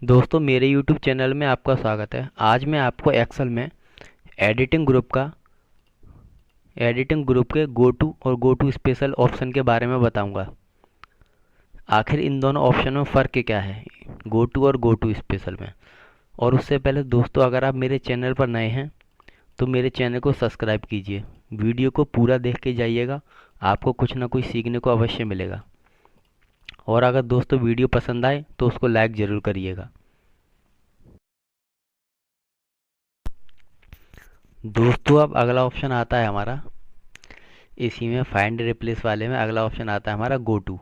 दोस्तों मेरे YouTube channel में आपका स्वागत है। आज मैं आपको एक्सेल में एडिटिंग ग्रुप के गो टू और गो टू स्पेशल ऑप्शन के बारे में बताऊंगा। आखिर इन दोनों ऑप्शन में फ़र्क क्या है, गो टू और गो टू स्पेशल में। और उससे पहले दोस्तों, अगर आप मेरे चैनल पर नए हैं तो मेरे चैनल को सब्सक्राइब कीजिए। वीडियो को पूरा देख के जाइएगा, आपको कुछ ना कुछ सीखने को अवश्य मिलेगा। और अगर दोस्तों वीडियो पसंद आए तो उसको लाइक ज़रूर करिएगा। दोस्तों अब अगला ऑप्शन आता है हमारा, इसी में फाइंड रिप्लेस वाले में अगला ऑप्शन आता है हमारा गो टू।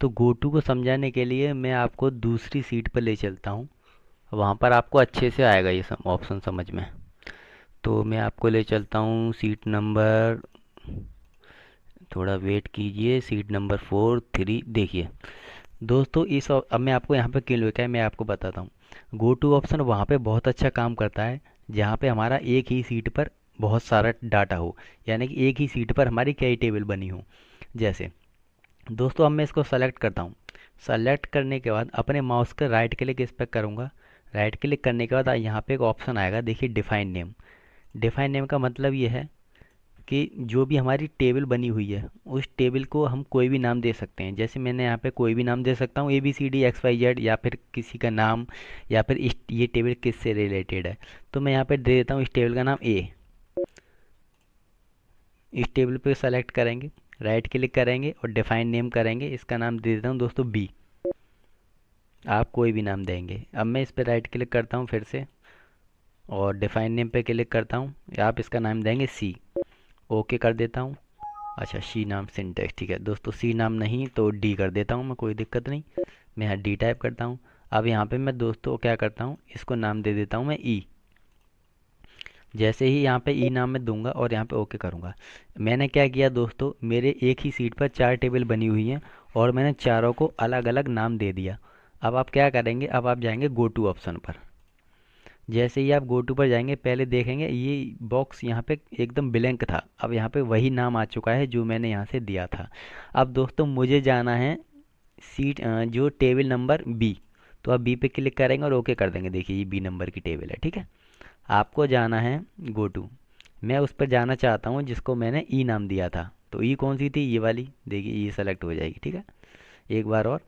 तो गो टू को समझाने के लिए मैं आपको दूसरी सीट पर ले चलता हूँ, वहाँ पर आपको अच्छे से आएगा ये सब ऑप्शन समझ में। तो मैं आपको ले चलता हूँ सीट नंबर, थोड़ा वेट कीजिए, सीट नंबर 4 3। देखिए दोस्तों, अब मैं आपको यहाँ पे क्यों लिखा है मैं आपको बताता हूँ। गो टू ऑप्शन वहाँ पे बहुत अच्छा काम करता है जहाँ पे हमारा एक ही सीट पर बहुत सारा डाटा हो, यानी कि एक ही सीट पर हमारी कई टेबल बनी हो। जैसे दोस्तों अब मैं इसको सेलेक्ट करता हूँ। सेलेक्ट करने के बाद अपने माउस का राइट क्लिक इस पर करूँगा। राइट क्लिक करने के बाद यहाँ पे एक ऑप्शन आएगा, देखिए डिफाइन नेम। डिफाइन नेम का मतलब ये है कि जो भी हमारी टेबल बनी हुई है उस टेबल को हम कोई भी नाम दे सकते हैं। जैसे मैंने यहाँ पे कोई भी नाम दे सकता हूँ, ABCD XYZ, या फिर किसी का नाम, या फिर ये टेबल किससे रिलेटेड है। तो मैं यहाँ पे दे देता हूँ इस टेबल का नाम A। इस टेबल पे सेलेक्ट करेंगे, राइट क्लिक करेंगे और डिफाइन नेम करेंगे। इसका नाम दे देता हूँ दोस्तों B। आप कोई भी नाम देंगे। अब मैं इस पर राइट क्लिक करता हूँ फिर से और डिफाइन नेम पे क्लिक करता हूँ। आप इसका नाम देंगे C। ओके कर देता हूँ। अच्छा, सी नाम सिंटेक्स ठीक है दोस्तों, सी नाम नहीं तो डी कर देता हूँ मैं, कोई दिक्कत नहीं। मैं यहाँ डी टाइप करता हूँ। अब यहाँ पे मैं दोस्तों क्या करता हूँ, इसको नाम दे देता हूँ मैं ई। जैसे ही यहाँ पे ई नाम मैं दूंगा और यहाँ पे ओके करूँगा, मैंने क्या किया दोस्तों, मेरे एक ही सीट पर 4 टेबल बनी हुई हैं और मैंने चारों को अलग अलग नाम दे दिया। अब आप क्या करेंगे, अब आप जाएंगे गो टू ऑप्शन पर। जैसे ही आप गो टू पर जाएंगे, पहले देखेंगे ये बॉक्स यहाँ पे एकदम ब्लैंक था, अब यहाँ पे वही नाम आ चुका है जो मैंने यहाँ से दिया था। अब दोस्तों मुझे जाना है जो टेबल नंबर बी। तो आप बी पे क्लिक करेंगे और ओके कर देंगे। देखिए ये बी नंबर की टेबल है, ठीक है। आपको जाना है गो टू। मैं उस पर जाना चाहता हूँ जिसको मैंने ई नाम दिया था। तो ई कौन सी थी, ये वाली, देखिए ये सेलेक्ट हो जाएगी, ठीक है। एक बार और,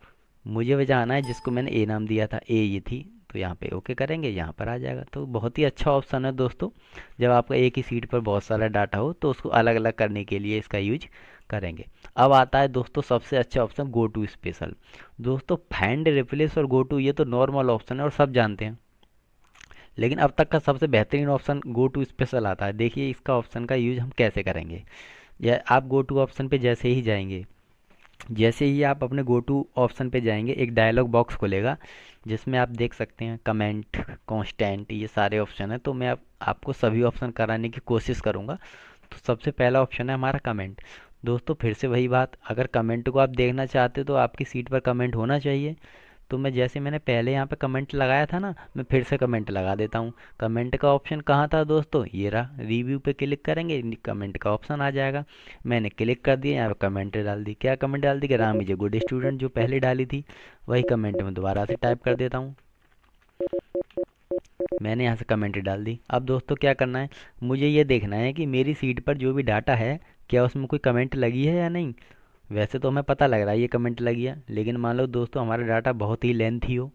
मुझे वो जाना है जिसको मैंने ए नाम दिया था, ए ये थी। तो यहाँ पे ओके करेंगे, यहाँ पर आ जाएगा। तो बहुत ही अच्छा ऑप्शन है दोस्तों, जब आपका एक ही सीट पर बहुत सारा डाटा हो तो उसको अलग अलग करने के लिए इसका यूज करेंगे। अब आता है दोस्तों सबसे अच्छा ऑप्शन गो टू स्पेशल। दोस्तों फाइंड रिप्लेस और गो टू ये तो नॉर्मल ऑप्शन है और सब जानते हैं, लेकिन अब तक का सबसे बेहतरीन ऑप्शन गो टू स्पेशल आता है। देखिए इसका ऑप्शन का यूज हम कैसे करेंगे। या आप गो टू ऑप्शन पे जैसे ही जाएंगे, जैसे ही आप अपने गो टू ऑप्शन पे जाएंगे, एक डायलॉग बॉक्स खुलेगा जिसमें आप देख सकते हैं कमेंट, कांस्टेंट, ये सारे ऑप्शन है। तो मैं आपको सभी ऑप्शन कराने की कोशिश करूंगा। तो सबसे पहला ऑप्शन है हमारा कमेंट। दोस्तों फिर से वही बात, अगर कमेंट को आप देखना चाहते हो तो आपकी सीट पर कमेंट होना चाहिए। तो मैं जैसे मैंने पहले यहाँ पे कमेंट लगाया था ना, मैं फिर से कमेंट लगा देता हूँ। कमेंट का ऑप्शन कहाँ था दोस्तों, ये रहा। रिव्यू पे क्लिक करेंगे, कमेंट का ऑप्शन आ जाएगा। मैंने क्लिक कर दिया, यहाँ पे कमेंट डाल दी। क्या कमेंट डाल दी कि Ram is a good student, जो पहले डाली थी वही कमेंट में दोबारा से टाइप कर देता हूँ। मैंने यहाँ से कमेंट डाल दी। अब दोस्तों क्या करना है, मुझे ये देखना है कि मेरी सीट पर जो भी डाटा है क्या उसमें कोई कमेंट लगी है या नहीं। वैसे तो हमें पता लग रहा है ये कमेंट लगी है, लेकिन मान लो दोस्तों हमारा डाटा बहुत ही लेंथी हो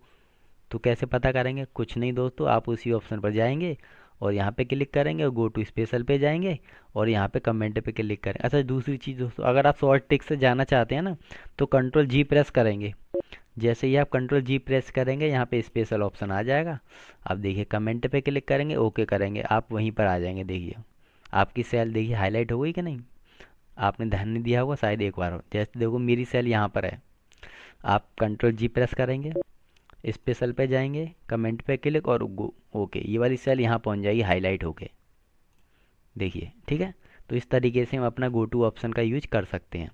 तो कैसे पता करेंगे। कुछ नहीं दोस्तों, आप उसी ऑप्शन पर जाएंगे और यहाँ पे क्लिक करेंगे और गो टू स्पेशल पे जाएंगे और यहाँ पे कमेंट पे क्लिक करें। अच्छा दूसरी चीज़ दोस्तों, अगर आप शॉर्ट टिक से जाना चाहते हैं ना तो कंट्रोल G प्रेस करेंगे। जैसे ही आप कंट्रोल G प्रेस करेंगे, यहाँ पे स्पेशल ऑप्शन आ जाएगा। अब देखिए कमेंट पे क्लिक करेंगे, ओके करेंगे, आप वहीं पर आ जाएंगे। देखिए आपकी सेल देखिए हाईलाइट हो गई कि नहीं, आपने ध्यान नहीं दिया होगा शायद एक बार हो। जैसे देखो मेरी सेल यहाँ पर है, आप कंट्रोल G प्रेस करेंगे, स्पेशल पे जाएंगे, कमेंट पे क्लिक और गो ओके, ये वाली सेल यहाँ पहुँच जाएगी हाईलाइट होके। देखिए ठीक है। तो इस तरीके से हम अपना गो टू ऑप्शन का यूज कर सकते हैं।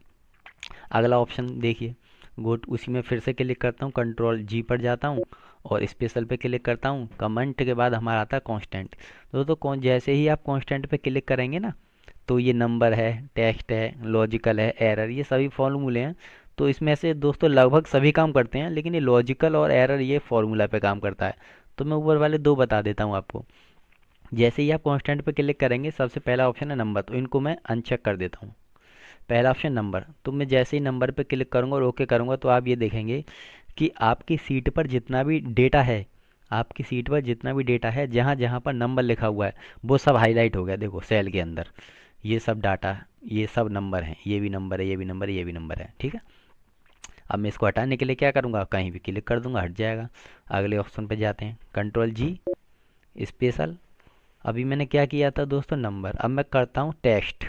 अगला ऑप्शन देखिए, गो टू, उसी में फिर से क्लिक करता हूँ, कंट्रोल G पर जाता हूँ और स्पेशल पे क्लिक करता हूँ। कमेंट के बाद हमारा आता है कांस्टेंट। दोस्तों कौन, जैसे ही आप कांस्टेंट पे क्लिक करेंगे ना तो ये नंबर है, टेक्स्ट है, लॉजिकल है, एरर, ये सभी फॉर्मूले हैं। तो इसमें से दोस्तों लगभग सभी काम करते हैं, लेकिन ये लॉजिकल और एरर ये फॉर्मूला पे काम करता है। तो मैं ऊपर वाले दो बता देता हूँ आपको। जैसे ही आप कांस्टेंट पे क्लिक करेंगे, सबसे पहला ऑप्शन है नंबर, तो इनको मैं अनचेक कर देता हूँ। पहला ऑप्शन नंबर, तो मैं जैसे ही नंबर पे क्लिक करूँगा और ओके करूँगा, तो आप ये देखेंगे कि आपकी सीट पर जितना भी डेटा है, आपकी सीट पर जितना भी डेटा है, जहाँ जहाँ पर नंबर लिखा हुआ है वो सब हाईलाइट हो गया। देखो सेल के अंदर ये सब डाटा, ये सब नंबर हैं, ये भी नंबर है, ये भी नंबर है, ये भी नंबर है, ठीक है। अब मैं इसको हटाने के लिए क्या करूँगा, कहीं भी क्लिक कर दूंगा, हट जाएगा। अगले ऑप्शन पे जाते हैं, कंट्रोल जी स्पेशल। अभी मैंने क्या किया था दोस्तों, नंबर। अब मैं करता हूँ टेक्स्ट।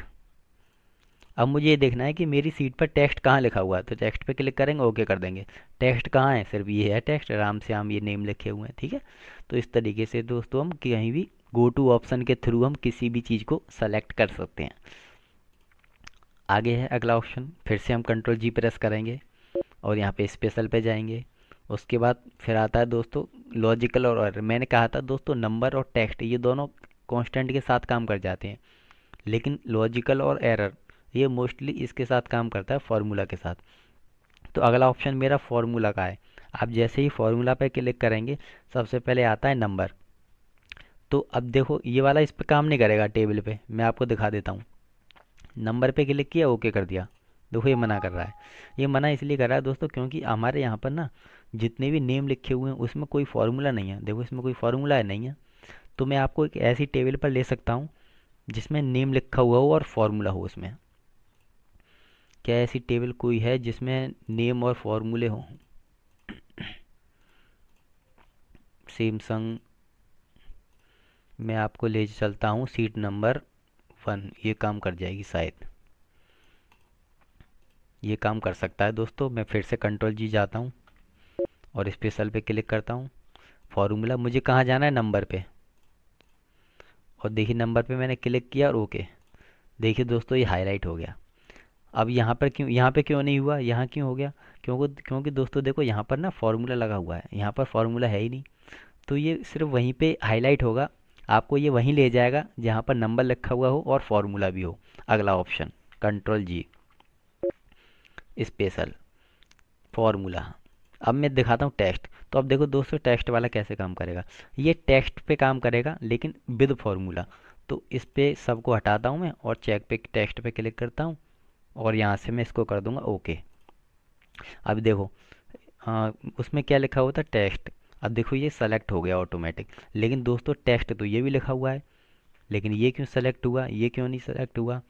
अब मुझे ये देखना है कि मेरी सीट पर टेक्स्ट कहाँ लिखा हुआ है, तो टेक्स्ट पे क्लिक करेंगे, ओके कर देंगे। टेक्स्ट कहाँ है, सिर्फ ये है टेक्स्ट, राम श्याम ये नेम लिखे हुए हैं, ठीक है। तो इस तरीके से दोस्तों हम कहीं भी गो टू ऑप्शन के थ्रू हम किसी भी चीज़ को सेलेक्ट कर सकते हैं। आगे है अगला ऑप्शन, फिर से हम कंट्रोल जी प्रेस करेंगे और यहाँ पे स्पेशल पे जाएंगे। उसके बाद फिर आता है दोस्तों लॉजिकल और एरर। मैंने कहा था दोस्तों नंबर और टेक्स्ट ये दोनों कांस्टेंट के साथ काम कर जाते हैं, लेकिन लॉजिकल और एरर ये मोस्टली इसके साथ काम करता है, फार्मूला के साथ। तो अगला ऑप्शन मेरा फार्मूला का है। आप जैसे ही फार्मूला पे क्लिक करेंगे, सबसे पहले आता है नंबर। तो अब देखो ये वाला इस पे काम नहीं करेगा टेबल पे, मैं आपको दिखा देता हूँ। नंबर पे क्लिक किया, ओके कर दिया, देखो ये मना कर रहा है। ये मना इसलिए कर रहा है दोस्तों क्योंकि हमारे यहाँ पर ना जितने भी नेम लिखे हुए हैं उसमें कोई फार्मूला नहीं है। देखो इसमें कोई फार्मूला है नहीं है। तो मैं आपको एक ऐसी टेबल पर ले सकता हूँ जिसमें नेम लिखा हुआ हो और फार्मूला हो उसमें। क्या ऐसी टेबल कोई है जिसमें नेम और फॉर्मूले हों? सैमसंग, मैं आपको ले चलता हूँ सीट नंबर 1, ये काम कर जाएगी शायद, ये काम कर सकता है दोस्तों। मैं फिर से कंट्रोल जी जाता हूँ और स्पेशल पे क्लिक करता हूँ। फॉर्मूला, मुझे कहाँ जाना है, नंबर पे। और देखिए नंबर पे मैंने क्लिक किया और ओके। देखिए दोस्तों ये हाईलाइट हो गया। अब यहाँ पे क्यों नहीं हुआ, यहाँ क्यों हो गया? क्योंकि दोस्तों देखो यहाँ पर ना फार्मूला लगा हुआ है, यहाँ पर फार्मूला है ही नहीं। तो ये सिर्फ वहीं पे हाईलाइट होगा, आपको ये वहीं ले जाएगा जहाँ पर नंबर लिखा हुआ हो और फार्मूला भी हो। अगला ऑप्शन कंट्रोल जी स्पेशल फार्मूला। अब मैं दिखाता हूँ टेक्स्ट। तो अब देखो दोस्तों टेक्स्ट वाला कैसे काम करेगा। ये टेक्स्ट पे काम करेगा लेकिन विद फार्मूला। तो इस पे सबको हटाता हूँ मैं और चेक पे टेक्स्ट पे क्लिक करता हूँ और यहाँ से मैं इसको कर दूंगा ओके। अब देखो उसमें क्या लिखा हुआ था, टेक्स्ट। अब देखो ये सेलेक्ट हो गया ऑटोमेटिक। लेकिन दोस्तों टेक्स्ट तो ये भी लिखा हुआ है, लेकिन ये क्यों सेलेक्ट हुआ, ये क्यों नहीं सेलेक्ट हुआ?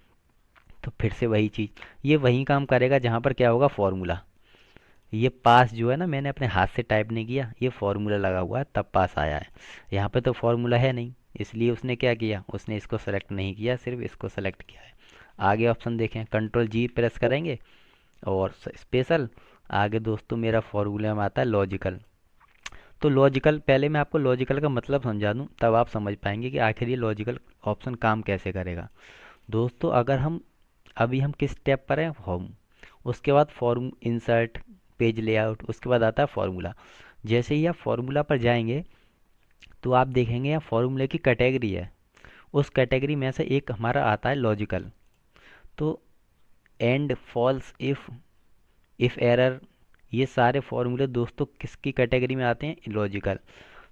तो फिर से वही चीज़, ये वही काम करेगा जहाँ पर क्या होगा, फॉर्मूला। ये पास जो है ना, मैंने अपने हाथ से टाइप नहीं किया, ये फॉर्मूला लगा हुआ है तब पास आया है। यहाँ पे तो फॉर्मूला है नहीं, इसलिए उसने क्या किया, उसने इसको सेलेक्ट नहीं किया, सिर्फ इसको सेलेक्ट किया है। आगे ऑप्शन देखें, कंट्रोल जी प्रेस करेंगे और स्पेशल। आगे दोस्तों मेरा फॉर्मूला में आता है लॉजिकल। तो लॉजिकल, पहले मैं आपको लॉजिकल का मतलब समझा दूं, तब आप समझ पाएंगे कि आखिर ये लॉजिकल ऑप्शन काम कैसे करेगा। दोस्तों अगर हम अभी हम किस स्टेप पर हैं, होम, उसके बाद फॉर्म इंसर्ट पेज लेआउट, उसके बाद आता है फॉर्मूला। जैसे ही आप फॉर्मूला पर जाएंगे तो आप देखेंगे यहाँ फॉर्मूले की कैटेगरी है, उस कैटेगरी में से एक हमारा आता है लॉजिकल। तो एंड, फॉल्स, इफ़ एरर, ये सारे फॉर्मूले दोस्तों किसकी कैटेगरी में आते हैं, लॉजिकल।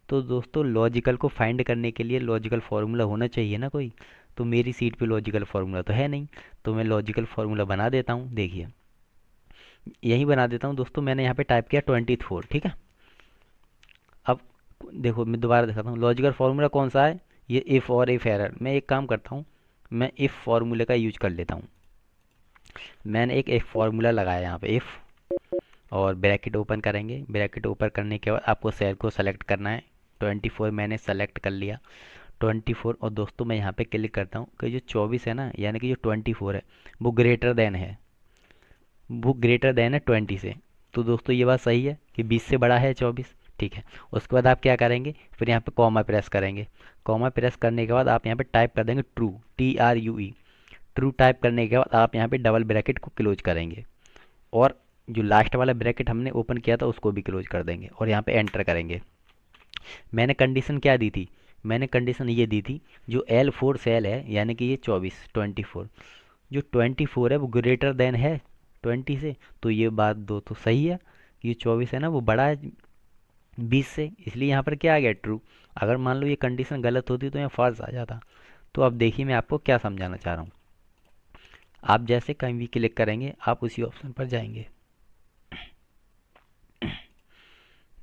तो दोस्तों लॉजिकल को फाइंड करने के लिए लॉजिकल फार्मूला होना चाहिए ना कोई। तो मेरी सीट पे लॉजिकल फार्मूला तो है नहीं, तो मैं लॉजिकल फार्मूला बना देता हूँ। देखिए यही बना देता हूँ दोस्तों, मैंने यहाँ पे टाइप किया 24, ठीक है। अब देखो मैं दोबारा दिखाता हूँ, लॉजिकल फार्मूला कौन सा है, ये इफ़ और इफ़ एरर। मैं एक काम करता हूँ, मैं इफ़ फार्मूले का यूज कर लेता हूँ। मैंने एक इफ़ फार्मूला लगाया यहाँ पे, इफ़, और ब्रैकेट ओपन करेंगे। ब्रैकेट ओपन करने के बाद आपको सेल को सेलेक्ट करना है। 24 मैंने सेलेक्ट कर लिया, 24। और दोस्तों मैं यहाँ पे क्लिक करता हूँ कि जो 24 है ना, यानी कि जो 24 है वो ग्रेटर देन है, वो ग्रेटर देन है 20 से। तो दोस्तों ये बात सही है कि 20 से बड़ा है 24, ठीक है। उसके बाद आप क्या करेंगे, फिर यहाँ पे कॉमा प्रेस करेंगे। कॉमा प्रेस करने के बाद आप यहाँ पे टाइप कर देंगे ट्रू, TRUE। ट्रू टाइप करने के बाद आप यहाँ पे डबल ब्रैकेट को क्लोज करेंगे और जो लास्ट वाला ब्रैकेट हमने ओपन किया था उसको भी क्लोज कर देंगे और यहाँ पे एंटर करेंगे। मैंने कंडीशन क्या दी थी, मैंने कंडीशन ये दी थी, जो L4 सेल है यानी कि ये 24, 24, जो 24 है वो ग्रेटर देन है 20 से, तो ये बात दो तो सही है, ये 24 है ना वो बड़ा है 20 से, इसलिए यहाँ पर क्या आ गया ट्रू। अगर मान लो ये कंडीशन गलत होती तो यहाँ फॉल्स आ जाता। तो अब देखिए मैं आपको क्या समझाना चाह रहा हूँ। आप जैसे कहीं भी क्लिक करेंगे आप उसी ऑप्शन पर जाएंगे,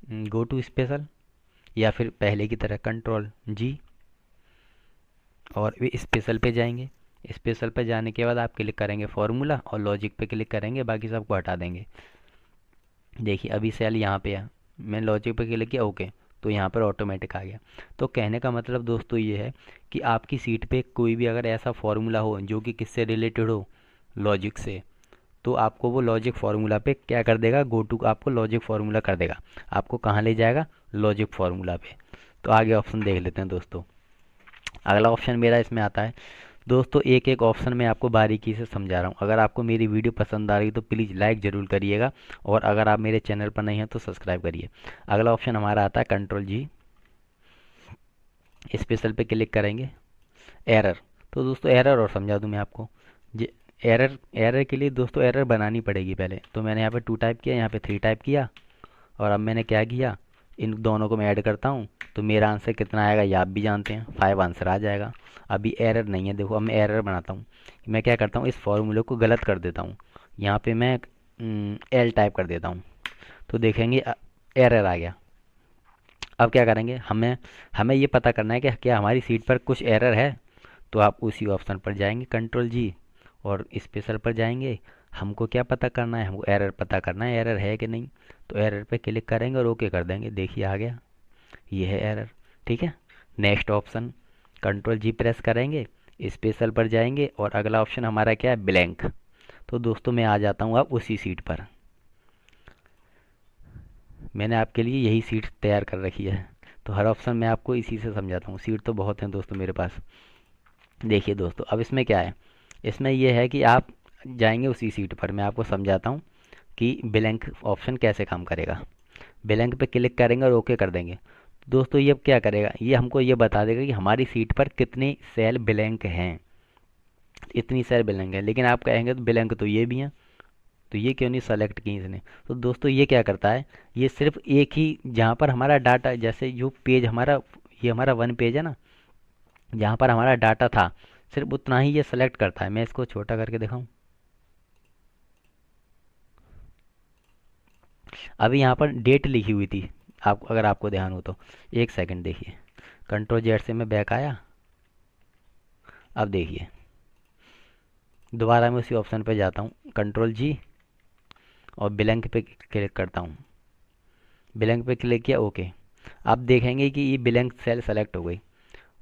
गो टू स्पेशल, या फिर पहले की तरह कंट्रोल जी, और वे स्पेशल पे जाएंगे। स्पेशल पे जाने के बाद आप क्लिक करेंगे फॉर्मूला और लॉजिक पे क्लिक करेंगे, बाकी सबको हटा देंगे। देखिए अभी सेल यहाँ पे है, मैं लॉजिक पे क्लिक किया ओके, तो यहाँ पर ऑटोमेटिक आ गया। तो कहने का मतलब दोस्तों ये है कि आपकी सीट पे कोई भी अगर ऐसा फॉर्मूला हो जो कि किससे रिलेटेड हो, लॉजिक से, तो आपको वो लॉजिक फार्मूला पे क्या कर देगा, गो टू आपको लॉजिक फार्मूला कर देगा, आपको कहाँ ले जाएगा, लॉजिक फार्मूला पे। तो आगे ऑप्शन देख लेते हैं दोस्तों। अगला ऑप्शन मेरा इसमें आता है दोस्तों, एक एक ऑप्शन मैं आपको बारीकी से समझा रहा हूँ। अगर आपको मेरी वीडियो पसंद आ रही तो प्लीज़ लाइक ज़रूर करिएगा, और अगर आप मेरे चैनल पर नहीं हैं तो सब्सक्राइब करिए। अगला ऑप्शन हमारा आता है कंट्रोल जी, स्पेशल पे क्लिक करेंगे, एरर। तो दोस्तों एरर और समझा दूँ मैं आपको। एरर एरर के लिए दोस्तों एरर बनानी पड़ेगी पहले, तो मैंने यहाँ पे 2 टाइप किया, यहाँ पे 3 टाइप किया, और अब मैंने क्या किया, इन दोनों को मैं ऐड करता हूँ, तो मेरा आंसर कितना आएगा ये आप भी जानते हैं, 5 आंसर आ जाएगा। अभी एरर नहीं है, देखो अब मैं एरर बनाता हूँ। मैं क्या करता हूँ, इस फॉर्मूले को गलत कर देता हूँ, यहाँ पे मैं एल टाइप कर देता हूँ, तो देखेंगे एरर आ गया। अब क्या करेंगे, हमें हमें ये पता करना है कि क्या हमारी सीट पर कुछ एरर है, तो आप उसी ऑप्शन पर जाएंगे कंट्रोल जी, और स्पेशल पर जाएंगे। हमको क्या पता करना है, हमको एरर पता करना है, एरर है कि नहीं। तो एरर पे क्लिक करेंगे और ओके कर देंगे, देखिए आ गया, ये है एरर। ठीक है, नेक्स्ट ऑप्शन कंट्रोल जी प्रेस करेंगे, स्पेशल पर जाएंगे, और अगला ऑप्शन हमारा क्या है, ब्लैंक। तो दोस्तों मैं आ जाता हूँ अब उसी सीट पर, मैंने आपके लिए यही सीट तैयार कर रखी है। तो हर ऑप्शन मैं आपको इसी से समझाता हूँ, सीट तो बहुत हैं दोस्तों मेरे पास। देखिए दोस्तों अब इसमें क्या है, इसमें यह है कि आप जाएंगे उसी सीट पर, मैं आपको समझाता हूँ कि ब्लैंक ऑप्शन कैसे काम करेगा। ब्लैंक पे क्लिक करेंगे और ओके कर देंगे। दोस्तों ये अब क्या करेगा, ये हमको ये बता देगा कि हमारी सीट पर कितने सेल ब्लैंक हैं, इतनी सेल ब्लैंक है। लेकिन आप कहेंगे तो ब्लैंक तो ये भी हैं, तो ये क्यों नहीं सेलेक्ट की इसने। तो दोस्तों ये क्या करता है, ये सिर्फ एक ही, जहाँ पर हमारा डाटा, जैसे जो पेज हमारा, ये हमारा 1 पेज है ना, जहाँ पर हमारा डाटा था, सिर्फ उतना ही ये सेलेक्ट करता है। मैं इसको छोटा करके दिखाऊं, अभी यहाँ पर डेट लिखी हुई थी, आप अगर आपको ध्यान हो तो, एक सेकंड देखिए, कंट्रोल जेड से मैं बैक आया, अब देखिए दोबारा मैं उसी ऑप्शन पे जाता हूँ, कंट्रोल जी, और ब्लैंक पे क्लिक करता हूँ। ब्लैंक पे क्लिक किया ओके, आप देखेंगे कि ये ब्लैंक सेल सेलेक्ट हो गई।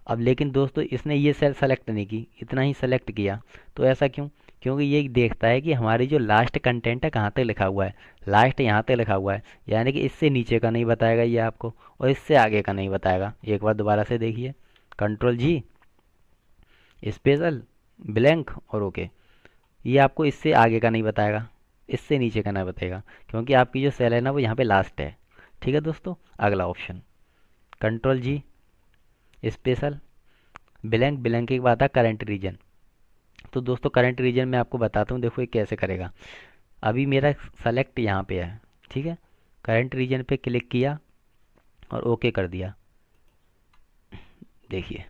अब लेकिन दोस्तों इसने ये सेल सेलेक्ट नहीं की, इतना ही सेलेक्ट किया। तो ऐसा क्यों, क्योंकि ये देखता है कि हमारी जो लास्ट कंटेंट है कहाँ तक लिखा हुआ है, लास्ट यहाँ तक लिखा हुआ है, यानी कि इससे नीचे का नहीं बताएगा ये आपको, और इससे आगे का नहीं बताएगा। एक बार दोबारा से देखिए, कंट्रोल जी, स्पेशल, ब्लैंक और ओके, ये आपको इससे आगे का नहीं बताएगा, इससे नीचे का नहीं बताएगा, क्योंकि आपकी जो सेल है ना वो यहाँ पे लास्ट है। ठीक है दोस्तों, अगला ऑप्शन कंट्रोल जी, स्पेशल, ब्लैंक, ब्लैंक के बाद आता करंट रीजन। तो दोस्तों करंट रीजन मैं आपको बताता हूँ, देखो ये कैसे करेगा। अभी मेरा सेलेक्ट यहाँ पे है, ठीक है, करंट रीजन पे क्लिक किया और ओके कर दिया। देखिए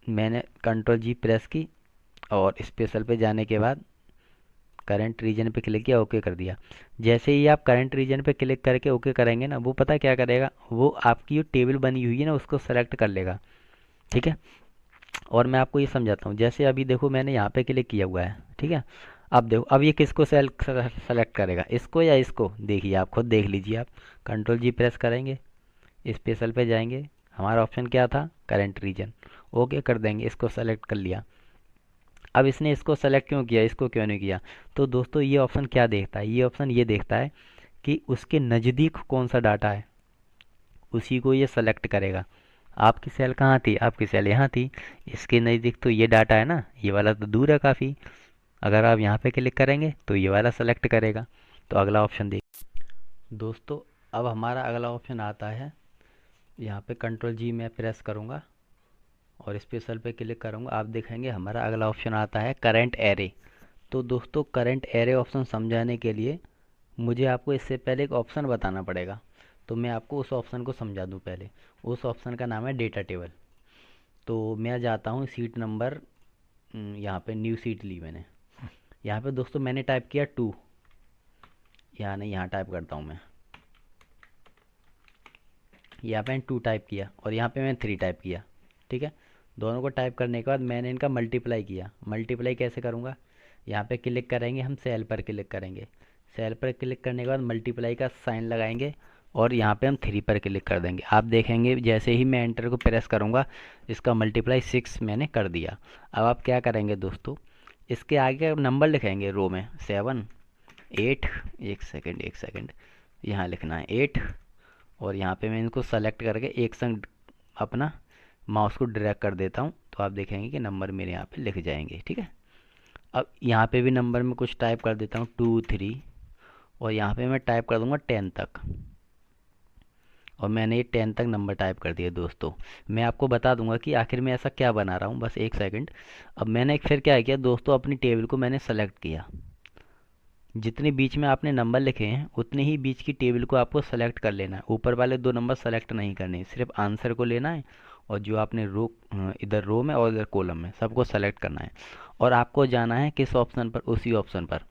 मैंने कंट्रोल जी प्रेस की और स्पेशल पे जाने के बाद करंट रीजन पे क्लिक किया, ओके कर दिया। जैसे ही आप करंट रीजन पे क्लिक करके ओके करेंगे ना, वो पता क्या करेगा, वो आपकी जो टेबल बनी हुई है ना उसको सेलेक्ट कर लेगा। ठीक है, और मैं आपको ये समझाता हूँ, जैसे अभी देखो मैंने यहाँ पे क्लिक किया हुआ है, ठीक है। अब देखो अब ये किसको सेलेक्ट करेगा, इसको या इसको, देखिए आप खुद देख लीजिए। आप कंट्रोल जी प्रेस करेंगे, स्पेशल पे जाएंगे, हमारा ऑप्शन क्या था, करंट रीजन, ओके कर देंगे, इसको सेलेक्ट कर लिया। अब इसने इसको सेलेक्ट क्यों किया, इसको क्यों नहीं किया। तो दोस्तों ये ऑप्शन क्या देखता है, ये ऑप्शन ये देखता है कि उसके नज़दीक कौन सा डाटा है, उसी को ये सेलेक्ट करेगा। आपकी सेल कहाँ थी, आपकी सेल यहाँ थी, इसके नज़दीक तो ये डाटा है ना, ये वाला तो दूर है काफ़ी। अगर आप यहाँ पे क्लिक करेंगे तो ये वाला सेलेक्ट करेगा। तो अगला ऑप्शन देख दोस्तों, अब हमारा अगला ऑप्शन आता है, यहाँ पे कंट्रोल जी मैं प्रेस करूँगा और स्पेशल पे क्लिक करूँगा, आप देखेंगे हमारा अगला ऑप्शन आता है करंट एरे। तो दोस्तों करंट एरे ऑप्शन समझाने के लिए मुझे आपको इससे पहले एक ऑप्शन बताना पड़ेगा। तो मैं आपको उस ऑप्शन को समझा दूं पहले। उस ऑप्शन का नाम है डेटा टेबल। तो मैं जाता हूँ सीट नंबर, यहाँ पे न्यू सीट ली मैंने। यहाँ पे दोस्तों मैंने टाइप किया 2, यहाँ नहीं, यहाँ टाइप करता हूँ मैं। यहाँ पे 2 टाइप किया और यहाँ पे मैंने 3 टाइप किया। ठीक है, दोनों को टाइप करने के बाद मैंने इनका मल्टीप्लाई किया। मल्टीप्लाई कैसे करूँगा, यहाँ पे क्लिक करेंगे, हम सेल पर क्लिक करेंगे। सेल पर क्लिक करने के बाद मल्टीप्लाई का साइन लगाएंगे और यहाँ पे हम 3 पर क्लिक कर देंगे। आप देखेंगे जैसे ही मैं एंटर को प्रेस करूँगा इसका मल्टीप्लाई 6 मैंने कर दिया। अब आप क्या करेंगे दोस्तों, इसके आगे नंबर लिखेंगे रो में 7 8, एक सेकेंड, यहाँ लिखना है 8। और यहाँ पे मैं इनको सेलेक्ट करके एक संग अपना माउस को ड्रैग कर देता हूँ, तो आप देखेंगे कि नंबर मेरे यहाँ पे लिख जाएंगे। ठीक है, अब यहाँ पे भी नंबर में कुछ टाइप कर देता हूँ 2 3, और यहाँ पे मैं टाइप कर दूँगा 10 तक। और मैंने ये 10 तक नंबर टाइप कर दिया। दोस्तों मैं आपको बता दूंगा कि आखिर में ऐसा क्या बना रहा हूँ, बस एक सेकंड। अब मैंने फिर क्या किया दोस्तों, अपनी टेबल को मैंने सेलेक्ट किया। जितने बीच में आपने नंबर लिखे हैं उतने ही बीच की टेबल को आपको सेलेक्ट कर लेना है। ऊपर वाले 2 नंबर सेलेक्ट नहीं करने, सिर्फ आंसर को लेना है और जो आपने इधर रो में और इधर कॉलम में सबको सेलेक्ट करना है। और आपको जाना है किस ऑप्शन पर, उसी ऑप्शन पर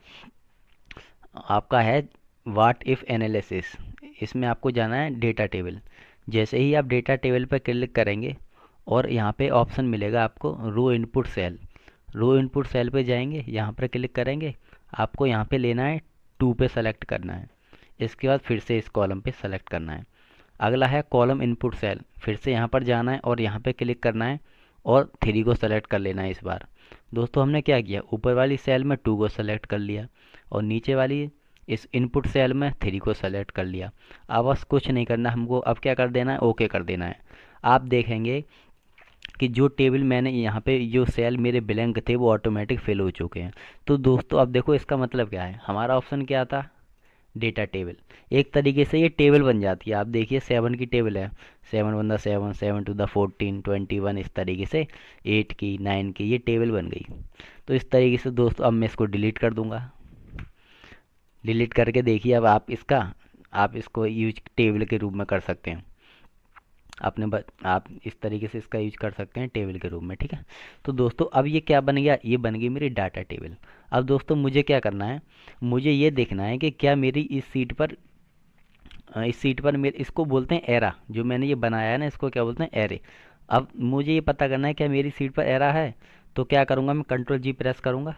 आपका है व्हाट इफ़ एनालिसिस। इसमें आपको जाना है डेटा टेबल। जैसे ही आप डेटा टेबल पर क्लिक करेंगे और यहाँ पे ऑप्शन मिलेगा आपको रो इनपुट सेल। रो इनपुट सेल पे जाएंगे, यहाँ पर क्लिक करेंगे, आपको यहाँ पे लेना है 2 पे सेलेक्ट करना है। इसके बाद फिर से इस कॉलम पे सेलेक्ट करना है। अगला है कॉलम इनपुट सेल, फिर से यहाँ पर जाना है और यहाँ पे क्लिक करना है और 3 को सेलेक्ट कर लेना है। इस बार दोस्तों हमने क्या किया, ऊपर वाली सेल में 2 को सेलेक्ट कर लिया और नीचे वाली इस इनपुट सेल में 3 को सेलेक्ट कर लिया। अब बस कुछ नहीं करना हमको, अब क्या कर देना है, ओके कर देना है। आप देखेंगे कि जो टेबल मैंने यहाँ पे, जो सेल मेरे ब्लैंक थे वो ऑटोमेटिक फिल हो चुके हैं। तो दोस्तों अब देखो इसका मतलब क्या है, हमारा ऑप्शन क्या था, डेटा टेबल। एक तरीके से ये टेबल बन जाती है। आप देखिए 7 की टेबल है, 7 वन द 7, 7 टू द 14, 21, इस तरीके से 8 की 9 की ये टेबल बन गई। तो इस तरीके से दोस्तों अब मैं इसको डिलीट कर दूंगा। डिलीट करके देखिए अब आप इसको यूज टेबल के रूप में कर सकते हैं। आप इस तरीके से इसका यूज कर सकते हैं टेबल के रूप में। ठीक है, तो दोस्तों अब ये क्या बन गया, ये बन गई मेरी डाटा टेबल। अब दोस्तों मुझे क्या करना है, मुझे ये देखना है कि क्या मेरी इस सीट पर मेरे, इसको बोलते हैं एरा, जो मैंने ये बनाया है ना इसको क्या बोलते हैं, एरे। अब मुझे ये पता करना है क्या मेरी सीट पर एरा है। तो क्या करूँगा, मैं कंट्रोल जी प्रेस करूँगा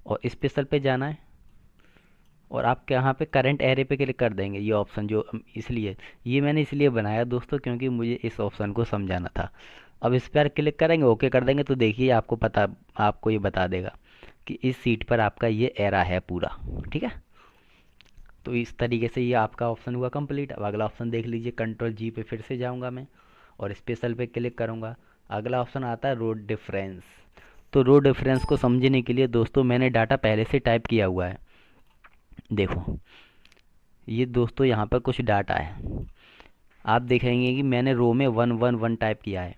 और स्पेशल पे जाना है और आप यहाँ पे करंट एरे पे क्लिक कर देंगे। ये ऑप्शन जो इसलिए ये मैंने इसलिए बनाया दोस्तों क्योंकि मुझे इस ऑप्शन को समझाना था। अब इस पर क्लिक करेंगे, ओके कर देंगे, तो देखिए आपको ये बता देगा कि इस सीट पर आपका ये एरा है पूरा। ठीक है, तो इस तरीके से ये आपका ऑप्शन हुआ कंप्लीट। अब अगला ऑप्शन देख लीजिए, कंट्रोल जी पे फिर से जाऊँगा मैं और स्पेशल पे क्लिक करूँगा। अगला ऑप्शन आता है रो डिफरेंस। तो रो डिफरेंस को समझने के लिए दोस्तों मैंने डाटा पहले से टाइप किया हुआ है। देखो ये दोस्तों यहाँ पर कुछ डाटा है, आप देखेंगे कि मैंने रो में 1 1 1 टाइप किया है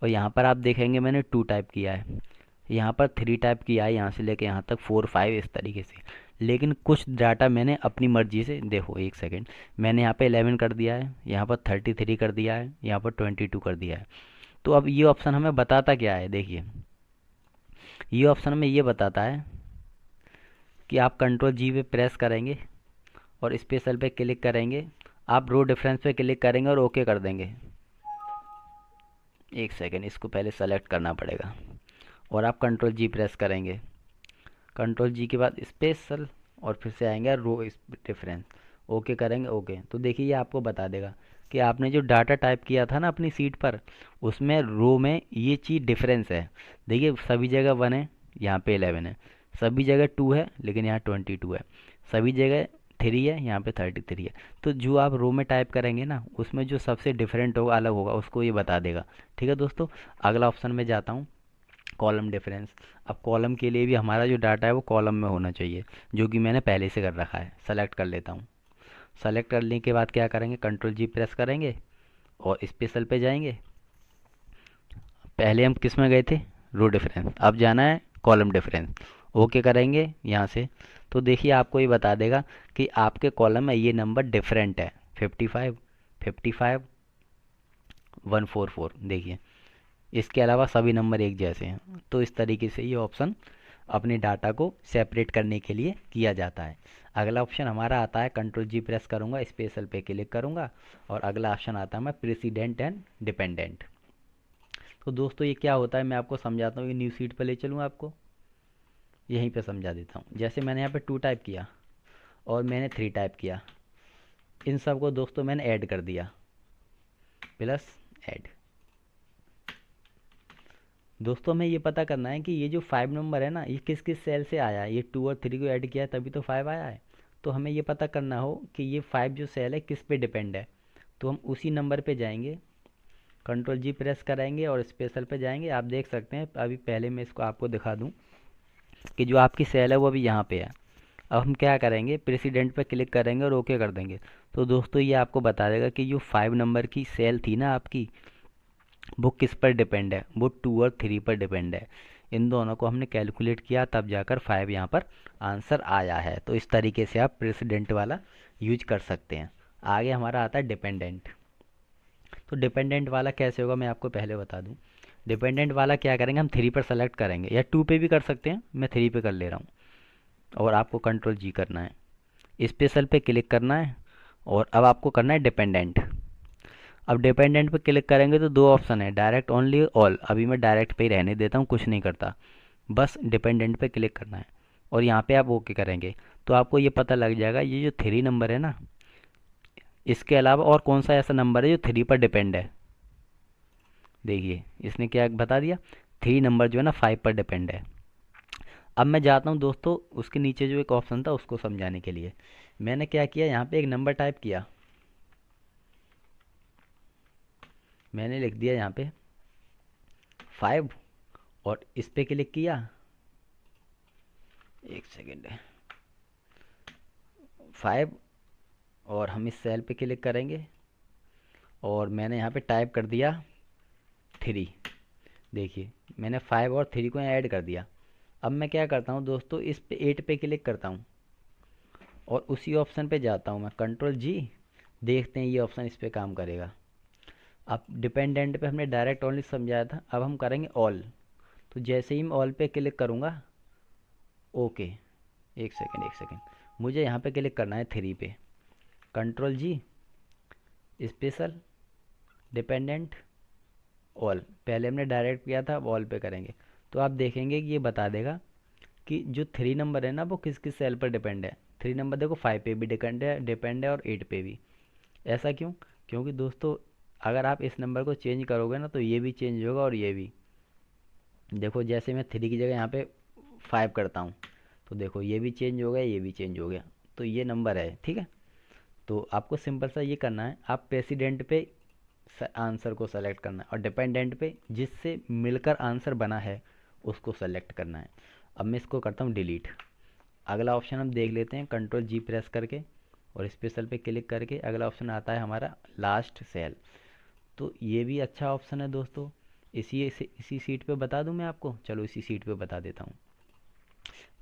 और यहाँ पर आप देखेंगे मैंने 2 टाइप किया है, यहाँ पर 3 टाइप किया है, यहाँ से लेके यहाँ तक 4 5 इस तरीके से। लेकिन कुछ डाटा मैंने अपनी मर्जी से, देखो एक सेकेंड, मैंने यहाँ पे 11 कर दिया है, यहाँ पर 33 कर दिया है, यहाँ पर 22 कर दिया है। तो अब ये ऑप्शन हमें बताता क्या है, देखिए ये ऑप्शन हमें ये बताता है कि आप कंट्रोल जी पे प्रेस करेंगे और स्पेशल पे क्लिक करेंगे, आप रो डिफरेंस पे क्लिक करेंगे और ओके कर देंगे। एक सेकेंड, इसको पहले सेलेक्ट करना पड़ेगा और आप कंट्रोल जी प्रेस करेंगे। कंट्रोल जी के बाद स्पेशल और फिर से आएंगे रो डिफरेंस, ओके करेंगे, ओके। तो देखिए ये आपको बता देगा कि आपने जो डाटा टाइप किया था ना अपनी सीट पर, उसमें रो में ये चीज़ डिफरेंस है। देखिए सभी जगह 1 है, यहाँ पे 11 है, सभी जगह 2 है लेकिन यहाँ 22 है, सभी जगह 3 है, यहाँ पे 33 है। तो जो आप रो में टाइप करेंगे ना उसमें जो सबसे डिफरेंट होगा, अलग होगा, उसको ये बता देगा। ठीक है दोस्तों, अगला ऑप्शन में जाता हूँ, कॉलम डिफरेंस। अब कॉलम के लिए भी हमारा जो डाटा है वो कॉलम में होना चाहिए, जो कि मैंने पहले से कर रखा है। सेलेक्ट कर लेता हूँ। सेलेक्ट करने के बाद क्या करेंगे, कंट्रोल जी प्रेस करेंगे और स्पेशल पे जाएंगे। पहले हम किस में गए थे, रो डिफरेंस, अब जाना है कॉलम डिफरेंस ओके करेंगे यहाँ से, तो देखिए आपको ये बता देगा कि आपके कॉलम में ये नंबर डिफरेंट है, 55, 55, 144। देखिए इसके अलावा सभी नंबर एक जैसे हैं। तो इस तरीके से ये ऑप्शन अपने डाटा को सेपरेट करने के लिए किया जाता है। अगला ऑप्शन हमारा आता है, कंट्रोल जी प्रेस करूँगा, स्पेशल पे क्लिक करूँगा, और अगला ऑप्शन आता है मैं प्रेसिडेंट एंड डिपेंडेंट। तो दोस्तों ये क्या होता है मैं आपको समझाता हूँ, ये न्यू सीट पर ले चलूँ आपको, यहीं पे समझा देता हूँ। जैसे मैंने यहाँ पे 2 टाइप किया और मैंने 3 टाइप किया, इन सब को दोस्तों मैंने ऐड कर दिया, प्लस ऐड। दोस्तों हमें ये पता करना है कि ये जो 5 नंबर है ना, ये किस किस सेल से आया है। ये 2 और 3 को ऐड किया है तभी तो 5 आया है। तो हमें ये पता करना हो कि ये 5 जो सेल है किस पे डिपेंड है। तो हम उसी नंबर पे जाएंगे, कंट्रोल जी प्रेस कराएंगे और स्पेशल पे जाएंगे। आप देख सकते हैं, अभी पहले मैं इसको आपको दिखा दूं कि जो आपकी सेल है वो अभी यहाँ पे है। अब हम क्या करेंगे, प्रेसिडेंट पे क्लिक करेंगे और ओके कर देंगे। तो दोस्तों ये आपको बता देगा कि जो 5 नंबर की सेल थी ना आपकी, वो किस पर डिपेंड है, वो 2 और 3 पर डिपेंड है। इन दोनों को हमने कैलकुलेट किया तब जाकर 5 यहाँ पर आंसर आया है। तो इस तरीके से आप प्रेसिडेंट वाला यूज कर सकते हैं। आगे हमारा आता है डिपेंडेंट। तो डिपेंडेंट वाला कैसे होगा मैं आपको पहले बता दूं। डिपेंडेंट वाला क्या करेंगे, हम 3 पर सेलेक्ट करेंगे, या 2 पे भी कर सकते हैं, मैं 3 पे कर ले रहा हूँ। और आपको कंट्रोल जी करना है, स्पेशल पे क्लिक करना है, और अब आपको करना है डिपेंडेंट। अब डिपेंडेंट पे क्लिक करेंगे तो 2 ऑप्शन है, डायरेक्ट, ओनली, ऑल। अभी मैं डायरेक्ट पे ही रहने देता हूँ, कुछ नहीं करता, बस डिपेंडेंट पे क्लिक करना है और यहाँ पे आप ओके करेंगे। तो आपको ये पता लग जाएगा ये जो 3 नंबर है ना, इसके अलावा और कौन सा ऐसा नंबर है जो 3 पर डिपेंड है। देखिए इसने क्या बता दिया, 3 नंबर जो है ना 5 पर डिपेंड है। अब मैं जाता हूँ दोस्तों उसके नीचे जो एक ऑप्शन था उसको समझाने के लिए। मैंने क्या किया, यहाँ पे एक नंबर टाइप किया, मैंने लिख दिया यहाँ पे 5, और इस पे क्लिक किया, एक सेकेंड, 5, और हम इस सेल पे क्लिक करेंगे और मैंने यहाँ पे टाइप कर दिया 3। देखिए मैंने 5 और 3 को यहाँ ऐड कर दिया। अब मैं क्या करता हूँ दोस्तों, इस पे 8 पे क्लिक करता हूँ और उसी ऑप्शन पे जाता हूँ मैं, कंट्रोल जी, देखते हैं ये ऑप्शन इस पे काम करेगा। अब डिपेंडेंट पे हमने डायरेक्ट ओनली समझाया था, अब हम करेंगे ऑल। तो जैसे ही मैं ऑल पे क्लिक करूँगा, ओके, एक सेकेंड, मुझे यहाँ पे क्लिक करना है 3 पे, कंट्रोल जी, स्पेशल, डिपेंडेंट, ऑल। पहले हमने डायरेक्ट किया था, अब ऑल पे करेंगे। तो आप देखेंगे कि ये बता देगा कि जो 3 नंबर है ना वो किस किस सेल पर डिपेंड है। 3 नंबर देखो 5 पे भी डिपेंड है और 8 पे भी। ऐसा क्यों, क्योंकि दोस्तों अगर आप इस नंबर को चेंज करोगे ना तो ये भी चेंज होगा और ये भी। देखो जैसे मैं 3 की जगह यहाँ पे 5 करता हूँ, तो देखो ये भी चेंज हो गया, ये भी चेंज हो गया। तो ये नंबर है, ठीक है। तो आपको सिंपल सा ये करना है, आप प्रेसिडेंट पे आंसर को सेलेक्ट करना है और डिपेंडेंट पे जिससे मिलकर आंसर बना है उसको सेलेक्ट करना है। अब मैं इसको करता हूँ डिलीट। अगला ऑप्शन हम देख लेते हैं, कंट्रोल जी प्रेस करके और स्पेशल पे क्लिक करके अगला ऑप्शन आता है हमारा लास्ट सेल। तो ये भी अच्छा ऑप्शन है दोस्तों। इसी सीट पे बता दूं मैं आपको, चलो इसी सीट पे बता देता हूँ।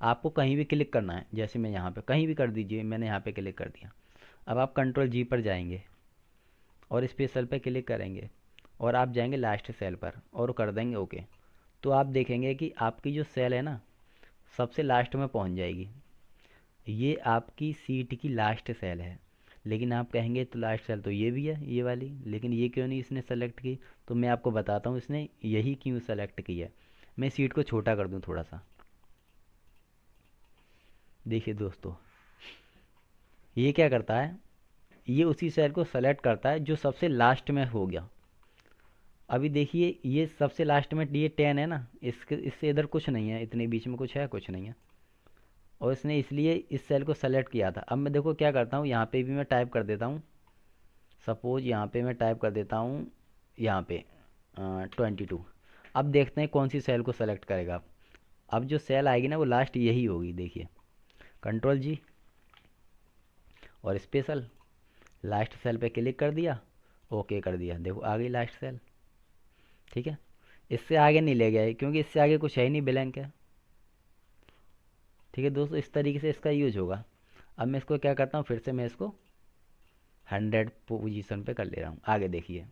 आपको कहीं भी क्लिक करना है, जैसे मैं यहाँ पे कहीं भी कर दीजिए, मैंने यहाँ पे क्लिक कर दिया। अब आप कंट्रोल जी पर जाएंगे और स्पेशल पे क्लिक करेंगे और आप जाएंगे लास्ट सेल पर और कर देंगे ओके। तो आप देखेंगे कि आपकी जो सेल है ना सबसे लास्ट में पहुंच जाएगी। ये आपकी सीट की लास्ट सेल है। लेकिन आप कहेंगे तो लास्ट सेल तो ये भी है, ये वाली, लेकिन ये क्यों नहीं इसने सेलेक्ट की। तो मैं आपको बताता हूँ इसने यही क्यों सेलेक्ट की है। मैं सीट को छोटा कर दूँ थोड़ा सा। देखिए दोस्तों ये क्या करता है, ये उसी सेल को सेलेक्ट करता है जो सबसे लास्ट में हो गया। अभी देखिए ये सबसे लास्ट में ये 10 है ना, इससे इधर कुछ नहीं है, इतने बीच में कुछ है, कुछ नहीं है। और इसने इसलिए इस सेल को सेलेक्ट किया था। अब मैं देखो क्या करता हूँ, यहाँ पे भी मैं टाइप कर देता हूँ, सपोज यहाँ पे मैं टाइप कर देता हूँ, यहाँ पे 22। अब देखते हैं कौन सी सेल को सेलेक्ट करेगा। अब जो सेल आएगी ना वो लास्ट यही होगी। देखिए कंट्रोल जी और स्पेशल, लास्ट सेल पे क्लिक कर दिया, ओके कर दिया, देखो आ गई लास्ट सेल। ठीक है, इससे आगे नहीं ले गया है क्योंकि इससे आगे कुछ है ही नहीं, ब्लैंक है। ठीक है दोस्तों, इस तरीके से इसका यूज होगा। अब मैं इसको क्या करता हूँ, फिर से मैं इसको 100 पोजीशन पे कर ले रहा हूँ। आगे देखिए,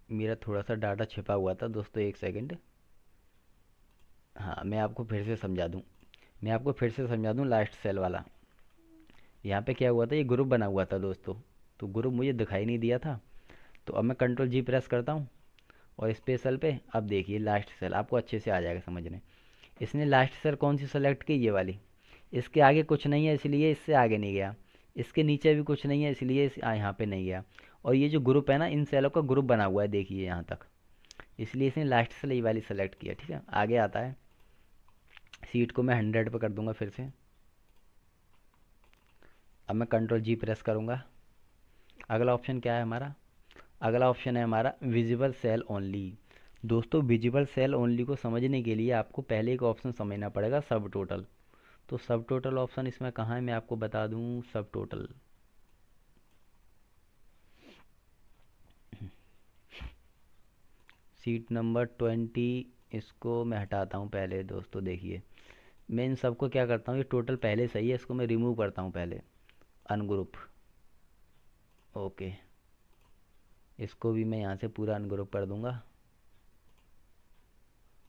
मेरा थोड़ा सा डाटा छिपा हुआ था दोस्तों, एक सेकंड। हाँ, मैं आपको फिर से समझा दूँ लास्ट सेल वाला। यहाँ पे क्या हुआ था, ये ग्रुप बना हुआ था दोस्तों, तो ग्रुप मुझे दिखाई नहीं दिया था। तो अब मैं कंट्रोल जी प्रेस करता हूँ और स्पेशल पे, अब देखिए लास्ट सेल आपको अच्छे से आ जाएगा समझने। इसने लास्ट सेल कौन सी सेलेक्ट की, ये वाली। इसके आगे कुछ नहीं है इसलिए इससे आगे नहीं गया। इसके नीचे भी कुछ नहीं है इसलिए यहाँ पे नहीं गया। और ये जो ग्रुप है ना, इन सेलों का ग्रुप बना हुआ है देखिए यहाँ तक, इसलिए इसने लास्ट सेल ये वाली सेलेक्ट किया। ठीक है, आगे आता है, सीट को मैं 100 पे कर दूंगा फिर से। अब मैं कंट्रोल जी प्रेस करूँगा। अगला ऑप्शन क्या है हमारा, अगला ऑप्शन है हमारा विजिबल सेल ओनली। दोस्तों विजिबल सेल ओनली को समझने के लिए आपको पहले एक ऑप्शन समझना पड़ेगा, सब टोटल। तो सब टोटल ऑप्शन इसमें कहाँ है, मैं आपको बता दूँ। सब टोटल, सीट नंबर 20, इसको मैं हटाता हूँ पहले दोस्तों। देखिए, मैं इन सबको क्या करता हूँ, ये टोटल पहले सही है, इसको मैं रिमूव करता हूँ पहले, अनग्रुप। ओके, इसको भी मैं यहाँ से पूरा अनग्रुप कर दूंगा,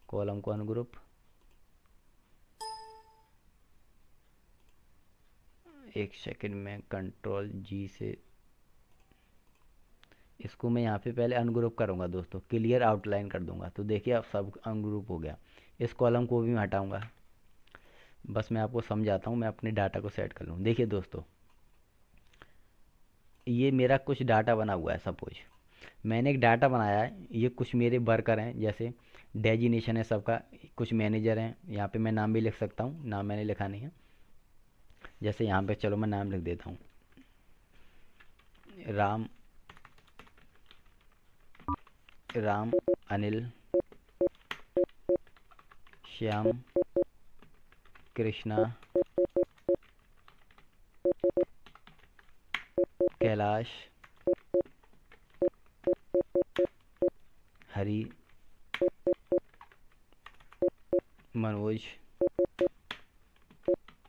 कॉलम को अनग्रुप। एक सेकंड में कंट्रोल जी से इसको मैं यहाँ पे पहले अनग्रुप करूँगा दोस्तों, क्लियर आउटलाइन कर दूंगा। तो देखिए अब सब अनग्रुप हो गया। इस कॉलम को भी मैं हटाऊँगा, बस मैं आपको समझाता हूँ, मैं अपने डाटा को सेट कर लूँ। देखिए दोस्तों, ये मेरा कुछ डाटा बना हुआ है, सपोज मैंने एक डाटा बनाया है, ये कुछ मेरे वर्कर हैं, जैसे डेजिनेशन है सबका, कुछ मैनेजर हैं। यहाँ पे मैं नाम भी लिख सकता हूँ, नाम मैंने लिखा नहीं है। जैसे यहाँ पे चलो मैं नाम लिख देता हूँ, राम, राम, अनिल, श्याम, कृष्णा, कैलाश, हरी, मनोज,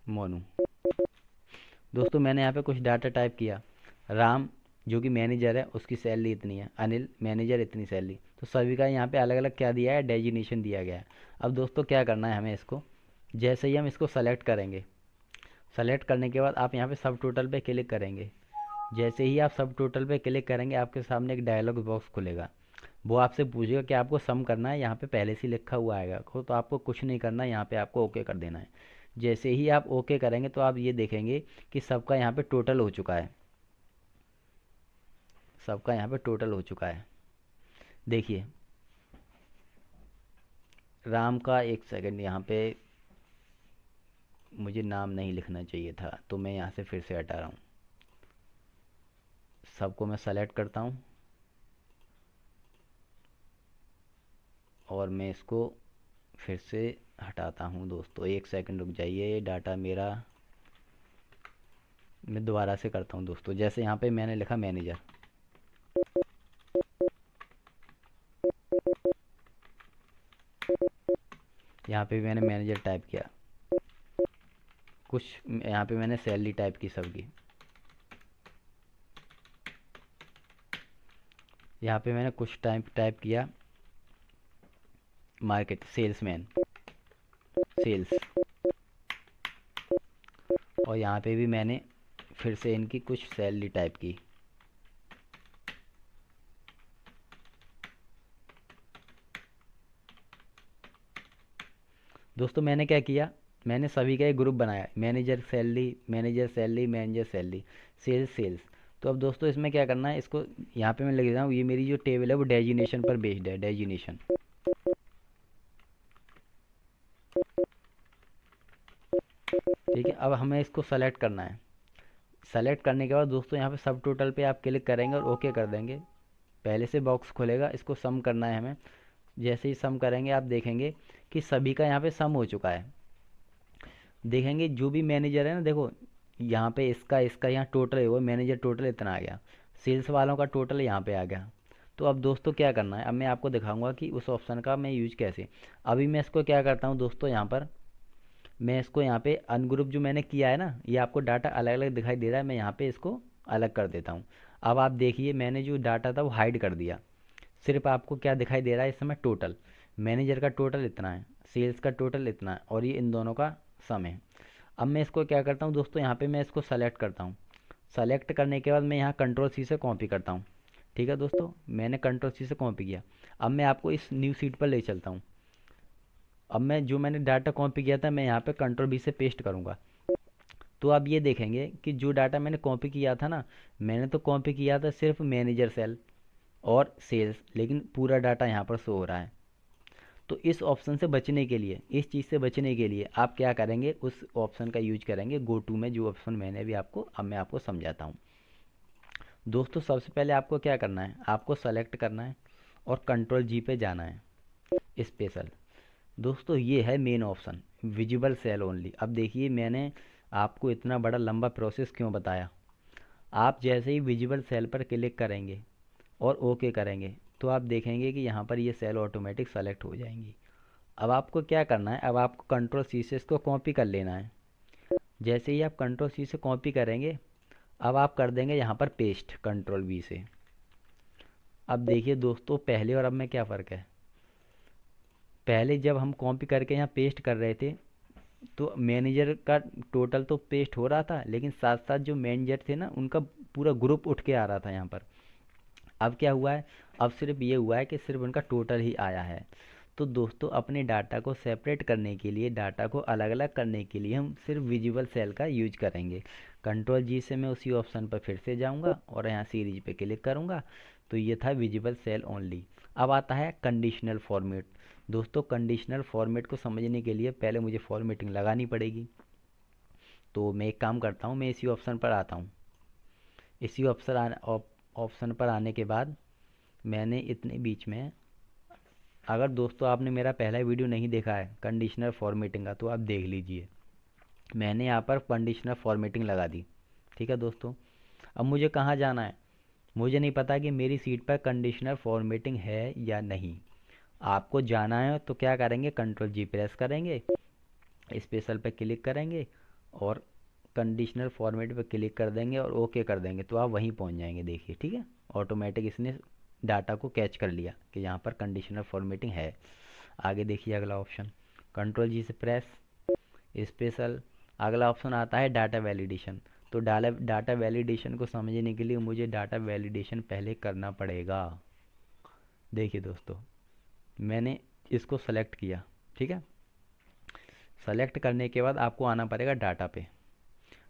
मोनू। दोस्तों मैंने यहाँ पे कुछ डाटा टाइप किया। राम जो कि मैनेजर है, उसकी सैलरी इतनी है। अनिल मैनेजर, इतनी सैलरी। तो सभी का यहाँ पे अलग अलग क्या दिया है, डेजिनेशन दिया गया है। अब दोस्तों क्या करना है हमें, इसको जैसे ही हम इसको सेलेक्ट करेंगे, सेलेक्ट करने के बाद आप यहाँ पे सब टोटल पे क्लिक करेंगे। जैसे ही आप सब टोटल पे क्लिक करेंगे, आपके सामने एक डायलॉग बॉक्स खुलेगा। वो आपसे पूछेगा कि आपको सम करना है, यहाँ पे पहले से लिखा हुआ आएगा। तो आपको कुछ नहीं करना है, यहाँ पे आपको ओके कर देना है। जैसे ही आप ओके करेंगे तो आप ये देखेंगे कि सबका यहाँ पे टोटल हो चुका है, सबका यहाँ पे टोटल हो चुका है। देखिए राम का, एक सेकंड, यहाँ पे मुझे नाम नहीं लिखना चाहिए था, तो मैं यहाँ से फिर से हटा रहा हूँ। सबको मैं सेलेक्ट करता हूँ और मैं इसको फिर से हटाता हूँ दोस्तों। एक सेकंड रुक जाइए, ये डाटा मेरा, मैं दोबारा से करता हूँ दोस्तों। जैसे यहाँ पे मैंने लिखा मैनेजर, यहाँ पे मैंने मैनेजर टाइप किया, कुछ यहाँ पे मैंने सैलरी टाइप की सबकी, यहाँ पे मैंने कुछ टाइप किया मार्केट, सेल्समैन, सेल्स। और यहाँ पे भी मैंने फिर से इनकी कुछ सैलरी टाइप की। दोस्तों मैंने क्या किया, मैंने सभी का एक ग्रुप बनाया, manager salary, manager salary, manager salary, sales, sales. तो अब दोस्तों इसमें क्या करना है, इसको यहाँ पे मैं लिख देता हूँ, ये मेरी जो टेबल है वो डेजिनेशन पर बेस्ड है, डेजिनेशन। ठीक है, अब हमें इसको सेलेक्ट करना है। सेलेक्ट करने के बाद दोस्तों यहाँ पे सब टोटल पे आप क्लिक करेंगे और ओके कर देंगे। पहले से बॉक्स खुलेगा, इसको सम करना है हमें। जैसे ही सम करेंगे आप देखेंगे कि सभी का यहाँ पे सम हो चुका है। देखेंगे जो भी मैनेजर है ना, देखो यहाँ पे इसका इसका यहाँ टोटल है, वो मैनेजर टोटल इतना आ गया, सेल्स वालों का टोटल यहाँ पे आ गया। तो अब दोस्तों क्या करना है, अब मैं आपको दिखाऊंगा कि उस ऑप्शन का मैं यूज कैसे। अभी मैं इसको क्या करता हूँ दोस्तों, यहाँ पर मैं इसको यहाँ पे अनग्रुप जो मैंने किया है ना, ये आपको डाटा अलग अलग दिखाई दे रहा है, मैं यहाँ पे इसको अलग कर देता हूँ। अब आप देखिए मैंने जो डाटा था वो हाइड कर दिया। सिर्फ आपको क्या दिखाई दे रहा है इस समय, टोटल मैनेजर का टोटल इतना है, सेल्स का टोटल इतना है, और ये इन दोनों का सम है। अब मैं इसको क्या करता हूँ दोस्तों, यहाँ पे मैं इसको सेलेक्ट करता हूँ। सेलेक्ट करने के बाद मैं यहाँ कंट्रोल सी से कॉपी करता हूँ। ठीक है दोस्तों, मैंने कंट्रोल सी से कॉपी किया। अब मैं आपको इस न्यू सीट पर ले चलता हूँ। अब मैं जो मैंने डाटा कॉपी किया था मैं यहाँ पे कंट्रोल बी से पेस्ट करूँगा। तो आप ये देखेंगे कि जो डाटा मैंने कॉपी किया था ना, मैंने तो कॉपी किया था सिर्फ मैनेजर सेल और सेल्स, लेकिन पूरा डाटा यहाँ पर शो हो रहा है। तो इस ऑप्शन से बचने के लिए, इस चीज़ से बचने के लिए आप क्या करेंगे, उस ऑप्शन का यूज करेंगे गो टू में, जो ऑप्शन मैंने भी आपको, अब मैं आपको समझाता हूँ। दोस्तों सबसे पहले आपको क्या करना है, आपको सेलेक्ट करना है और कंट्रोल जी पे जाना है, स्पेशल। दोस्तों ये है main option, visible cell only. अब देखिए मैंने आपको इतना बड़ा लंबा प्रोसेस क्यों बताया। आप जैसे ही विजिबल सेल पर क्लिक करेंगे और ओके करेंगे तो आप देखेंगे कि यहाँ पर ये सेल ऑटोमेटिक सेलेक्ट हो जाएंगी। अब आपको क्या करना है, अब आपको कंट्रोल सी से इसको कॉपी कर लेना है। जैसे ही आप कंट्रोल सी से कॉपी करेंगे, अब आप कर देंगे यहाँ पर पेस्ट कंट्रोल वी से। अब देखिए दोस्तों पहले और अब में क्या फ़र्क है। पहले जब हम कॉपी करके यहाँ पेस्ट कर रहे थे तो मैनेजर का टोटल तो पेस्ट हो रहा था, लेकिन साथ साथ जो मैनेजर थे ना उनका पूरा ग्रुप उठ के आ रहा था यहाँ पर। अब क्या हुआ है, अब सिर्फ ये हुआ है कि सिर्फ उनका टोटल ही आया है। तो दोस्तों अपने डाटा को सेपरेट करने के लिए, डाटा को अलग अलग करने के लिए हम सिर्फ विजिबल सेल का यूज करेंगे। कंट्रोल जी से मैं उसी ऑप्शन पर फिर से जाऊंगा और यहाँ सीरीज पे क्लिक करूंगा। तो ये था विजिबल सेल ओनली। अब आता है कंडीशनल फॉर्मेट। दोस्तों कंडीशनल फॉर्मेट को समझने के लिए पहले मुझे फॉर्मेटिंग लगानी पड़ेगी। तो मैं एक काम करता हूँ, मैं इसी ऑप्शन पर आता हूँ। इसी ऑप्शन पर आने के बाद मैंने इतने बीच में, अगर दोस्तों आपने मेरा पहला वीडियो नहीं देखा है कंडीशनल फॉर्मेटिंग का तो आप देख लीजिए। मैंने यहाँ पर कंडीशनल फॉर्मेटिंग लगा दी। ठीक है दोस्तों, अब मुझे कहाँ जाना है, मुझे नहीं पता कि मेरी सीट पर कंडीशनल फॉर्मेटिंग है या नहीं। आपको जाना है तो क्या करेंगे, कंट्रोल जी प्रेस करेंगे, स्पेशल पे क्लिक करेंगे और कंडीशनल फॉर्मेट पे क्लिक कर देंगे और ओके कर देंगे तो आप वहीं पहुंच जाएंगे। देखिए ठीक है, ऑटोमेटिक इसने डाटा को कैच कर लिया कि यहाँ पर कंडीशनल फॉर्मेटिंग है। आगे देखिए अगला ऑप्शन, कंट्रोल जी से प्रेस, स्पेशल। अगला ऑप्शन आता है डाटा वैलिडेशन। तो डाटा वैलिडेशन को समझने के लिए मुझे डाटा वैलिडेशन पहले करना पड़ेगा। देखिए दोस्तों मैंने इसको सेलेक्ट किया। ठीक है, सेलेक्ट करने के बाद आपको आना पड़ेगा डाटा पे।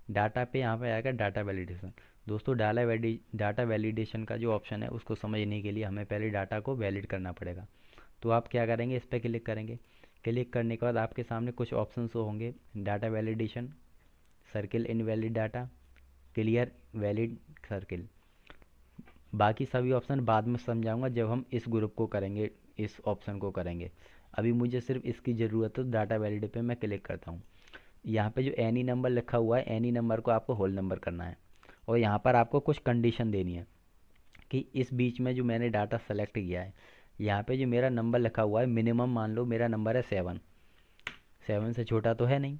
डाटा पे यहाँ पे आएगा डाटा वैलिडेशन। दोस्तों डाटा वैलिडेशन का जो ऑप्शन है उसको समझने के लिए हमें पहले डाटा को वैलिड करना पड़ेगा। तो आप क्या करेंगे, इस पर क्लिक करेंगे। क्लिक करने के बाद आपके सामने कुछ ऑप्शन होंगे, data validation, circle invalid data, clear valid circle. बाकी सभी ऑप्शन बाद में समझाऊंगा जब हम इस ग्रुप को करेंगे, इस ऑप्शन को करेंगे। अभी मुझे सिर्फ इसकी ज़रूरत है, डाटा वैलिड पे मैं क्लिक करता हूँ। यहाँ पे जो एनी नंबर लिखा हुआ है, एनी नंबर को आपको होल नंबर करना है और यहाँ पर आपको कुछ कंडीशन देनी है कि इस बीच में जो मैंने डाटा सेलेक्ट किया है, यहाँ पे जो मेरा नंबर लिखा हुआ है, मिनिमम मान लो मेरा नंबर है 7, 7 से छोटा तो है नहीं,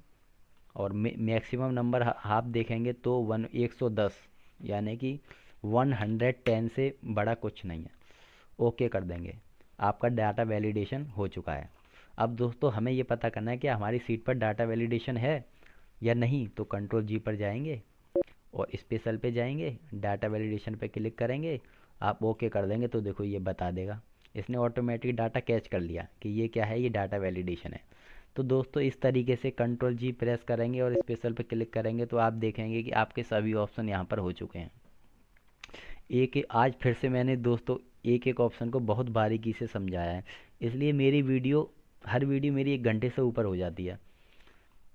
और मैक्सिमम नंबर आप देखेंगे तो 110, यानी कि 110 से बड़ा कुछ नहीं है। ओके कर देंगे, आपका डाटा वैलिडेशन हो चुका है। अब दोस्तों हमें ये पता करना है कि हमारी सीट पर डाटा वैलिडेशन है या नहीं। तो कंट्रोल जी पर जाएंगे और स्पेशल पे जाएंगे, डाटा वैलिडेशन पे क्लिक करेंगे, आप ओके कर देंगे तो देखो ये बता देगा, इसने ऑटोमेटिक डाटा कैच कर लिया कि ये क्या है, ये डाटा वैलिडेशन है। तो दोस्तों इस तरीके से कंट्रोल जी प्रेस करेंगे और स्पेशल पे क्लिक करेंगे तो आप देखेंगे कि आपके सभी ऑप्शन यहाँ पर हो चुके हैं। आज फिर से मैंने दोस्तों एक एक ऑप्शन को बहुत बारीकी से समझाया है, इसलिए मेरी वीडियो, हर वीडियो मेरी 1 घंटे से ऊपर हो जाती है।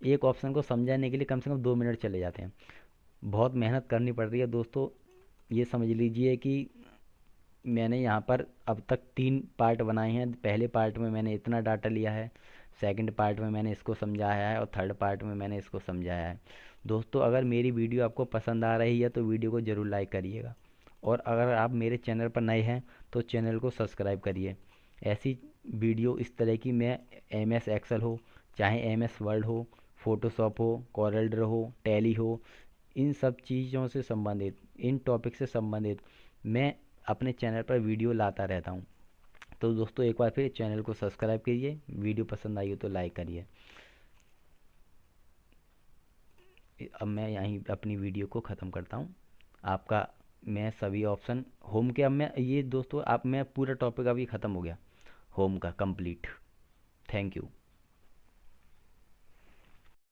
एक ऑप्शन को समझाने के लिए कम से कम 2 मिनट चले जाते हैं। बहुत मेहनत करनी पड़ रही है दोस्तों। ये समझ लीजिए कि मैंने यहाँ पर अब तक 3 पार्ट बनाए हैं। पहले पार्ट में मैंने इतना डाटा लिया है, सेकंड पार्ट में मैंने इसको समझाया है और थर्ड पार्ट में मैंने इसको समझाया है। दोस्तों अगर मेरी वीडियो आपको पसंद आ रही है तो वीडियो को ज़रूर लाइक करिएगा, और अगर आप मेरे चैनल पर नए हैं तो चैनल को सब्सक्राइब करिए। ऐसी वीडियो इस तरह की मैं एम एस एक्सेल हो, चाहे एम एस वर्ड हो, फोटोशॉप हो, कॉरल ड्रॉ हो, टैली हो, इन सब चीज़ों से संबंधित, इन टॉपिक से संबंधित मैं अपने चैनल पर वीडियो लाता रहता हूँ। तो दोस्तों एक बार फिर चैनल को सब्सक्राइब कीजिए, वीडियो पसंद आई हो तो लाइक करिए। अब मैं यहीं अपनी वीडियो को ख़त्म करता हूँ। आपका मैं सभी ऑप्शन होम के, अब मैं ये दोस्तों आप मैं पूरा टॉपिक अभी ख़त्म हो गया होम का कंप्लीट। Thank you.